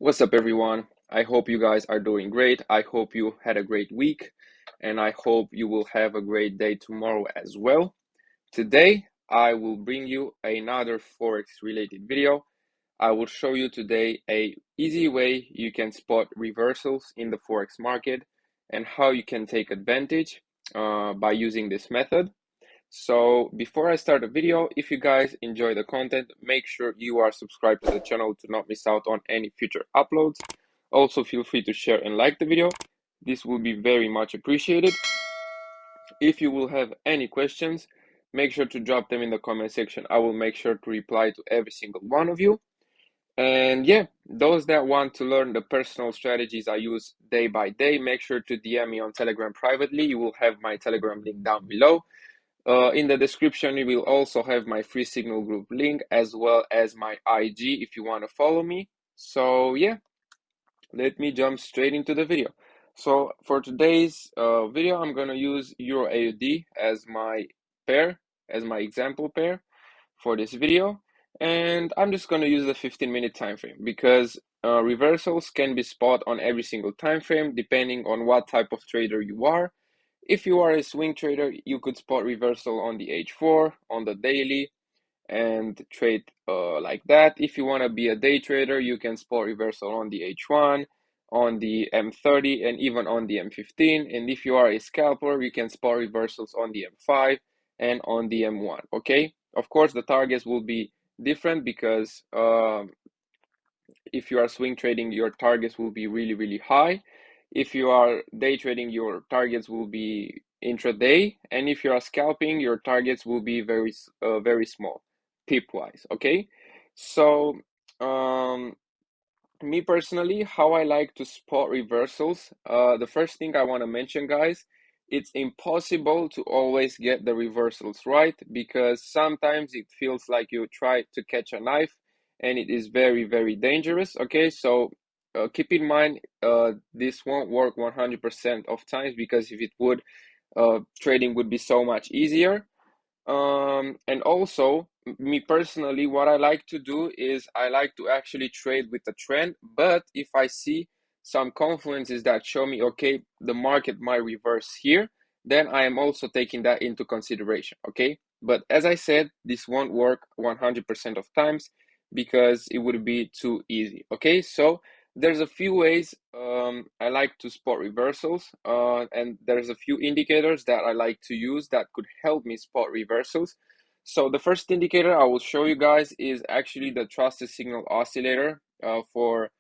What's up, everyone? I hope you guys are doing great. I hope you had a great week, and I hope you will have a great day tomorrow as well. Today, I will bring you another Forex related video. I will show you today a easy way you can spot reversals in the Forex market and how you can take advantage by using this method. So before I start the video, if you guys enjoy the content, make sure you are subscribed to the channel to not miss out on any future uploads. Also, feel free to share and like the video. This will be very much appreciated. If you will have any questions, make sure to drop them in the comment section. I will make sure to reply to every single one of you. And yeah, those that want to learn the personal strategies I use day by day, make sure to DM me on Telegram privately. You will have my Telegram link down below. In the description, you will also have my free signal group link as well as my IG if you want to follow me. So yeah, let me jump straight into the video. So for today's video, I'm going to use Euro AUD as my pair, as my example pair for this video. And I'm just going to use the 15-minute time frame because reversals can be spot on every single time frame depending on what type of trader you are. If you are a swing trader, you could spot reversal on the H4, on the daily, and trade like that. If you want to be a day trader, you can spot reversal on the H1, on the M30, and even on the M15. And if you are a scalper, you can spot reversals on the M5 and on the M1. Okay, of course, the targets will be different because if you are swing trading, your targets will be really, really high. If you are day trading, your targets will be intraday. And if you are scalping, your targets will be very small, pip wise. Okay. So, um, me personally, how I like to spot reversals, the first thing I want to mention, guys, it's impossible to always get the reversals right because sometimes it feels like you try to catch a knife and it is very, very dangerous. Okay, so keep in mind, this won't work 100% of times because if it would, trading would be so much easier. And also, me personally, what I like to do is I like to actually trade with the trend. But if I see some confluences that show me, okay, the market might reverse here, then I am also taking that into consideration. Okay. But as I said, this won't work 100% of times because it would be too easy. Okay. So there's a few ways I like to spot reversals, and there's a few indicators that I like to use that could help me spot reversals. So the first indicator I will show you guys is actually the trusted signal oscillator for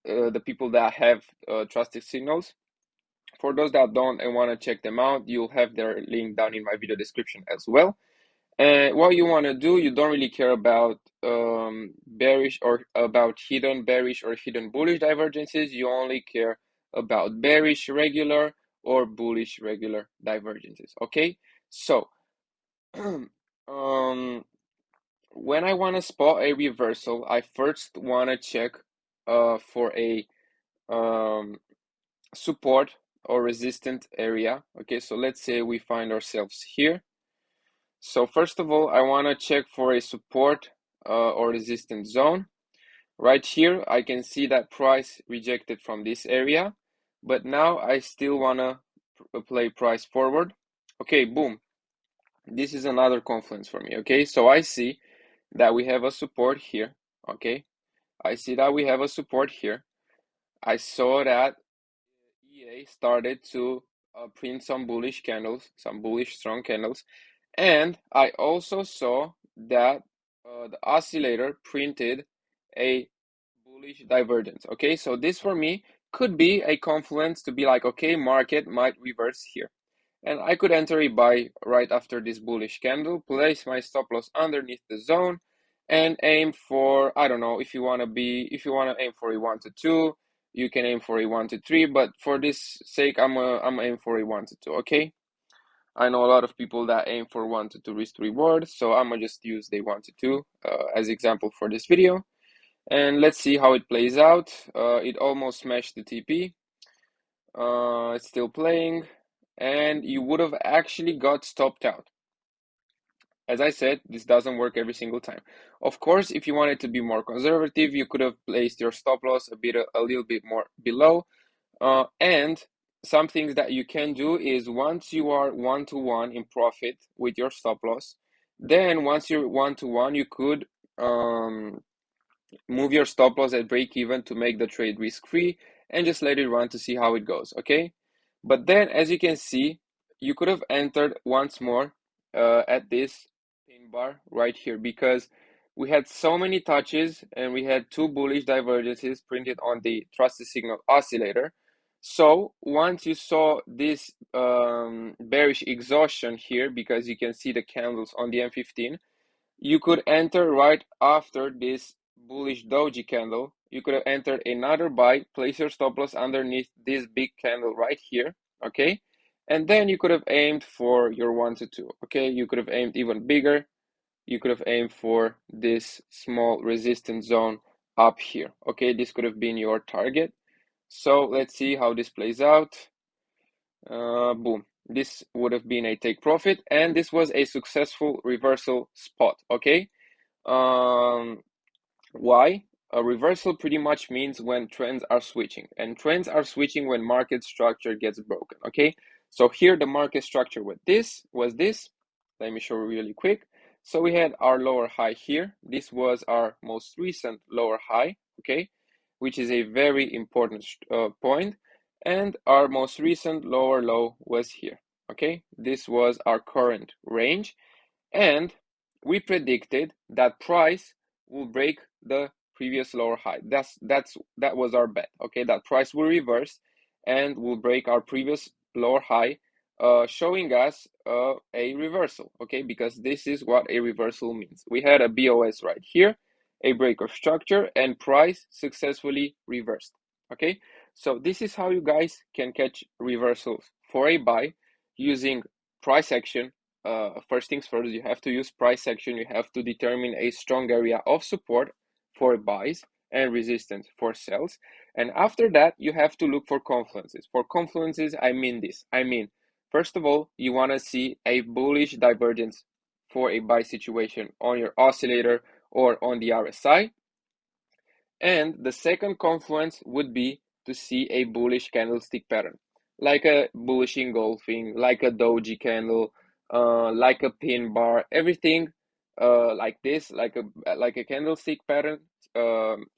the people that have trusted signals. For those that don't and want to check them out, you'll have their link down in my video description as well. And what you want to do, you don't really care about bearish or about hidden bearish or hidden bullish divergences. You only care about bearish regular or bullish regular divergences. Okay, so when I want to spot a reversal, I first want to check for a um, support or resistant area. Okay, so let's say we find ourselves here. So first of all, I want to check for a support or resistance zone. Right here, I can see that price rejected from this area, but now I still want to play price forward. Okay, boom. This is another confluence for me. Okay, so I see that we have a support here. Okay, I see that we have a support here. I saw that EA started to print some bullish candles, some bullish strong candles. And I also saw that the oscillator printed a bullish divergence. Okay, so this for me could be a confluence to be like, okay, market might reverse here. And I could enter a buy right after this bullish candle, place my stop loss underneath the zone, and aim for, I don't know, if you want to aim for a 1 to 2, you can aim for a 1 to 3, but for this sake, I'm aim for a 1 to 2, okay? I know a lot of people that aim for 1 to 2 risk to reward, so I'm gonna just use the 1 to 2 as example for this video. And let's see how it plays out. It almost smashed the TP. It's still playing, and you would have actually got stopped out. as I said, this doesn't work every single time. Of course, if you wanted to be more conservative, you could have placed your stop loss a little bit more below. And some things that you can do is once you are 1-to-1 in profit with your stop loss, then once you're 1-to-1, you could move your stop loss at break even to make the trade risk free and just let it run to see how it goes, okay? But then, as you can see, you could have entered once more at this pin bar right here because we had so many touches and we had two bullish divergences printed on the trusted signal oscillator. So once you saw this bearish exhaustion here, because you can see the candles on the M15, you could enter right after this bullish doji candle. You could have entered another buy, place your stop loss underneath this big candle right here, okay? And then you could have aimed for your 1-to-2, okay? You could have aimed even bigger. You could have aimed for this small resistance zone up here, okay? This could have been your target. So let's see how this plays out. Boom. This would have been a take profit, and this was a successful reversal spot, okay? Um, why? A reversal pretty much means when trends are switching, and trends are switching when market structure gets broken, okay? So here the market structure with this was this. Let me show you really quick. So we had our lower high here. This was our most recent lower high, okay? Which is a very important point. And our most recent lower low was here, okay? This was our current range. And we predicted that price will break the previous lower high. That was our bet. Okay, that price will reverse and will break our previous lower high, showing us a reversal. Okay, because this is what a reversal means. We had a BOS right here, a break of structure, and price successfully reversed. Okay, so this is how you guys can catch reversals for a buy using price action. First things first, you have to use price action. You have to determine a strong area of support for buys and resistance for sells. And after that, you have to look for confluences. For confluences, I mean this. I mean, first of all, you want to see a bullish divergence for a buy situation on your oscillator or on the RSI. And the second confluence would be to see a bullish candlestick pattern, like a bullish engulfing, like a doji candle, like a pin bar, everything like this, like a candlestick pattern,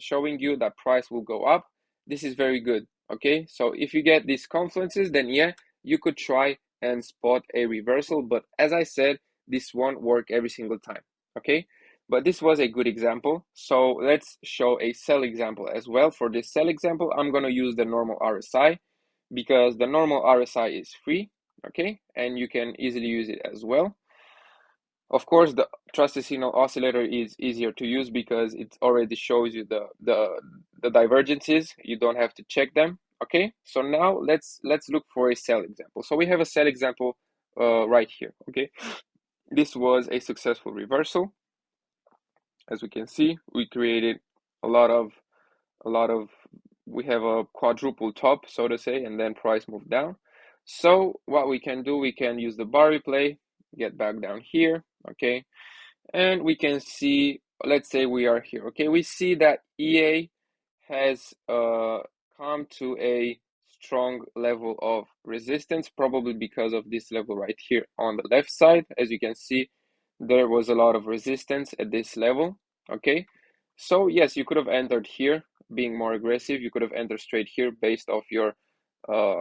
showing you that price will go up. This is very good. Okay, so if you get these confluences, then yeah, you could try and spot a reversal. But as I said, this won't work every single time. Okay. But this was a good example. So let's show a sell example as well. For this sell example, I'm going to use the normal RSI because the normal RSI is free, okay? And you can easily use it as well. Of course, the trusted signal oscillator is easier to use because it already shows you the divergences. You don't have to check them, okay? So now let's look for a sell example. So we have a sell example right here, okay? This was a successful reversal. As we can see, we created a lot of we have a quadruple top, so to say, and then price moved down. So what we can do, we can use the bar replay, get back down here, okay, and we can see, let's say we are here, okay, we see that EA has come to a strong level of resistance, probably because of this level right here on the left side. As you can see, there was a lot of resistance at this level, okay? So yes, you could have entered here being more aggressive. You could have entered straight here based off your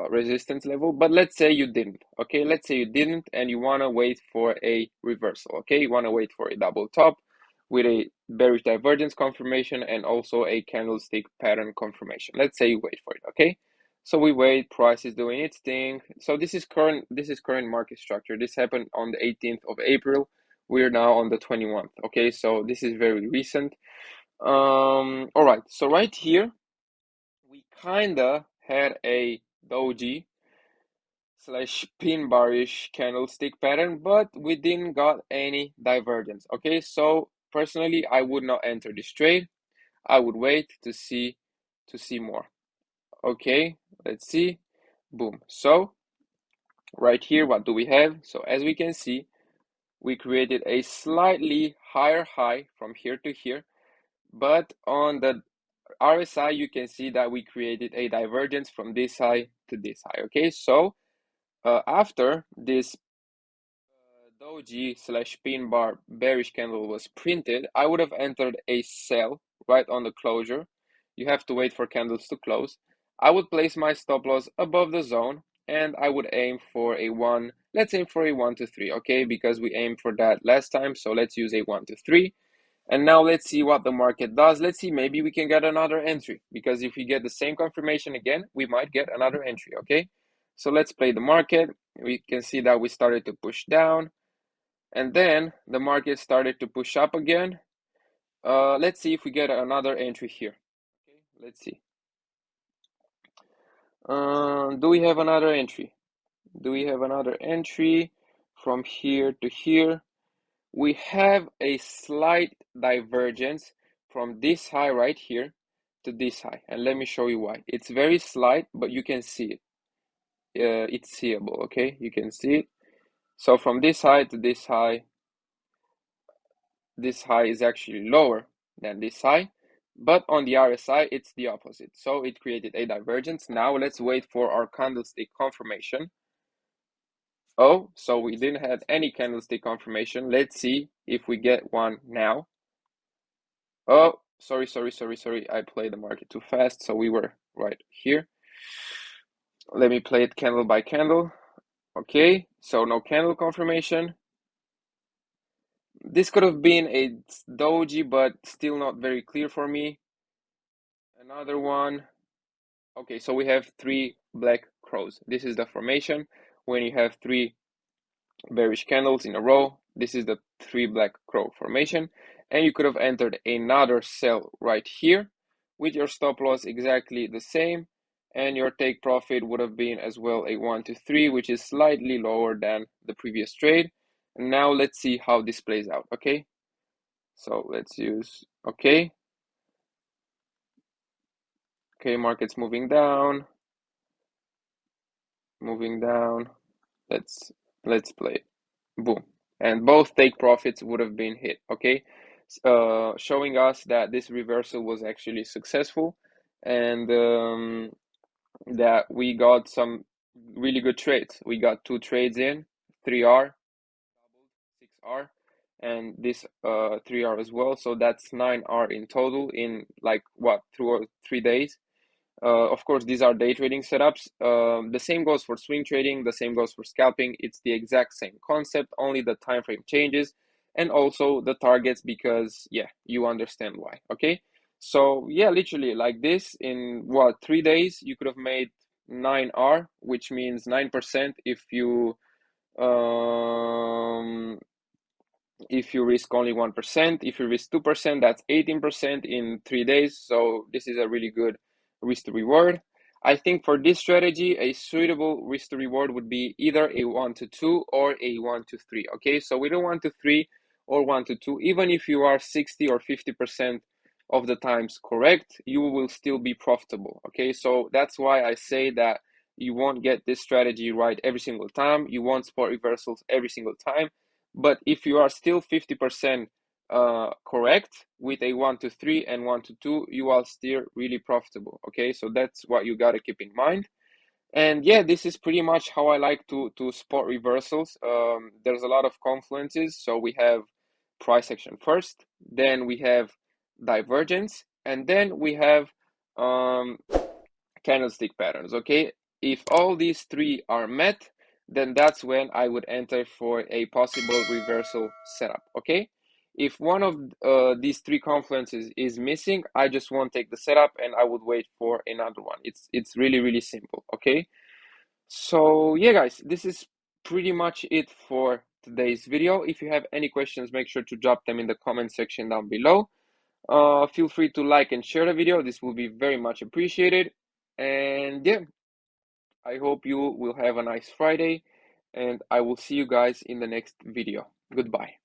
resistance level, but let's say you didn't, okay? Let's say you didn't and you want to wait for a reversal, okay? You want to wait for a double top with a bearish divergence confirmation and also a candlestick pattern confirmation. Let's say you wait for it, okay? So we wait, price is doing its thing. So this is current market structure. This happened on the 18th of April. We're now on the 21st, okay? So this is very recent. All right, so right here, we kinda had a doji slash pin barish candlestick pattern, but we didn't got any divergence, okay? So personally, I would not enter this trade. I would wait to see more. Okay, let's see. Boom. So right here, what do we have? So as we can see, we created a slightly higher high from here to here, but on the RSI, you can see that we created a divergence from this high to this high. Okay, so after this doji slash pin bar bearish candle was printed, I would have entered a sell right on the closure. You have to wait for candles to close. I would place my stop loss above the zone, and I would aim for a one. Let's aim for a 1 to 3, okay? Because we aimed for that last time, so let's use a 1 to 3. And now let's see what the market does. Let's see, maybe we can get another entry, because if we get the same confirmation again, we might get another entry, okay? So let's play the market. We can see that we started to push down, and then the market started to push up again. Let's see if we get another entry here. Okay, let's see. Do we have another entry? Do we have another entry from here to here? We have a slight divergence from this high right here to this high, and let me show you why. It's very slight, but you can see it. It's seeable, okay? You can see it. So from this high to this high is actually lower than this high, but on the RSI, it's the opposite. So it created a divergence. Now let's wait for our candlestick confirmation. Oh, so we didn't have any candlestick confirmation. Let's see if we get one now. Oh, sorry. I played the market too fast, so we were right here. Let me play it candle by candle. Okay, so no candle confirmation. This could have been a doji, but still not very clear for me. Another one. Okay, so we have three black crows. This is the formation when you have three bearish candles in a row. This is the three black crow formation, and you could have entered another sell right here with your stop loss exactly the same, and your take profit would have been as well a 1 to 3, which is slightly lower than the previous trade. And now let's see how this plays out. Okay, so let's use okay, market's moving down. Let's play it. Boom. And both take profits would have been hit, okay? Showing us that this reversal was actually successful, and that we got some really good trades. We got two trades in, 3R, 6R, and this 3R as well. So that's 9R in total in like what, 3 days. Of course, these are day trading setups. The same goes for swing trading. The same goes for scalping. It's the exact same concept, only the time frame changes, and also the targets, because yeah, you understand why. Okay, so yeah, literally like this in what, 3 days you could have made 9R, which means 9% if you risk only 1%. If you risk 2%, that's 18% in 3 days. So this is a really good risk to reward. I think for this strategy, a suitable risk to reward would be either a 1 to 2 or a 1 to 3. Okay, so with a 1 to 3 or 1 to 2, even if you are 60 or 50% of the times correct, you will still be profitable. Okay, so that's why I say that you won't get this strategy right every single time. You won't spot reversals every single time. But if you are still 50% correct with a 1 to 3 and 1 to 2, you are still really profitable. Okay, so that's what you got to keep in mind. And yeah, this is pretty much how I like to spot reversals. There's a lot of confluences. So we have price action first, then we have divergence, and then we have candlestick patterns. Okay, if all these three are met, then that's when I would enter for a possible reversal setup. Okay, if one of these three confluences is missing, I just won't take the setup and I would wait for another one. It's really simple. Okay, so yeah guys, this is pretty much it for today's video. If you have any questions, make sure to drop them in the comment section down below. Feel free to like and share the video. This will be very much appreciated. And yeah, I hope you will have a nice Friday, and I will see you guys in the next video. Goodbye.